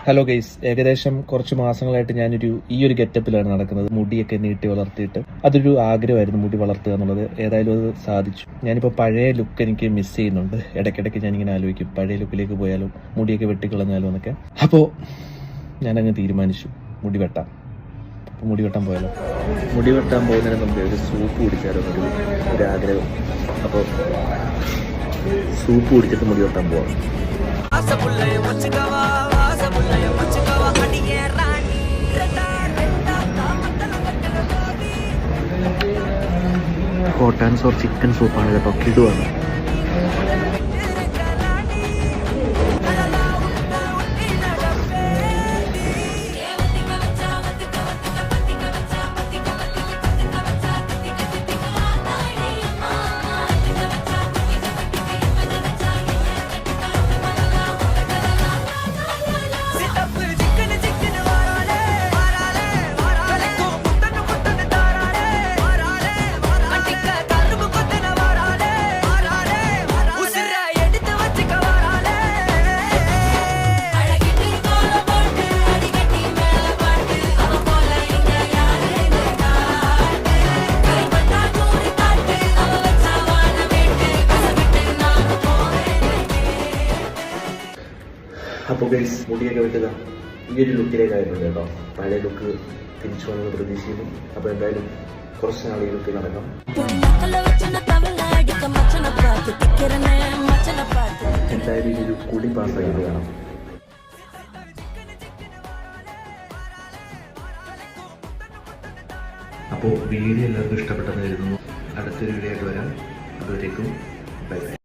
Hello guys, ഏകദേശം കുറച്ച് മാസങ്ങളായിട്ട് ഞാനൊരു ഈ ഒരു ഗെറ്റപ്പിലാണ് നടക്കുന്നത്. മുടിയൊക്കെ നീട്ടി വളർത്തിയിട്ട് അതൊരു ആഗ്രഹമായിരുന്നു, മുടി വളർത്തുക എന്നുള്ളത്. ഏതായാലും അത് സാധിച്ചു. ഞാനിപ്പോൾ പഴയ ലുക്ക് എനിക്ക് മിസ് ചെയ്യുന്നുണ്ട്. ഇടയ്ക്കിടയ്ക്ക് ഞാനിങ്ങനെ ആലോചിക്കും, പഴയ ലുക്കിലേക്ക് പോയാലും മുടിയൊക്കെ വെട്ടിക്കളഞ്ഞാലും എന്നൊക്കെ. അപ്പോൾ ഞാനങ്ങ് തീരുമാനിച്ചു, മുടി വെട്ടാം. അപ്പോൾ മുടി വെട്ടാൻ പോയാലോ? മുടി വെട്ടാൻ പോകുന്നതിന് മുമ്പേ ഒരു സൂപ്പ് കുടിച്ചാലോ ഒരു ആഗ്രഹം. അപ്പോൾ സൂപ്പ് കുടിച്ചിട്ട് മുടി വെട്ടാൻ പോവാം. ഹോട്ട് ആൻഡ് സോർ ചിക്കൻ സൂപ്പാണ് കേട്ടോ, കിടുവാണ്. അപ്പോൾ ഗൈസ്, മുടിയൊക്കെ വെട്ടുക ഈ ഒരു ലുക്കിലേക്കായിട്ടുണ്ട് കേട്ടോ. പഴയ ലുക്ക് തിരിച്ചു വന്നത് പ്രതീക്ഷിക്കുന്നു. അപ്പോൾ എന്തായാലും കുറച്ച് നാൾ ഈ ലുക്കിൽ നടക്കാം. എന്തായാലും ഈ ഒരു കുടി പാസ്സായിട്ട് കാണാം. അപ്പോൾ വീഡിയോ എല്ലാവർക്കും ഇഷ്ടപ്പെട്ടെന്ന് കരുതുന്നു. അടുത്തൊരു വീഡിയോ ആയിട്ട് വരാം. അതുവരേക്കും ബൈ ബൈ.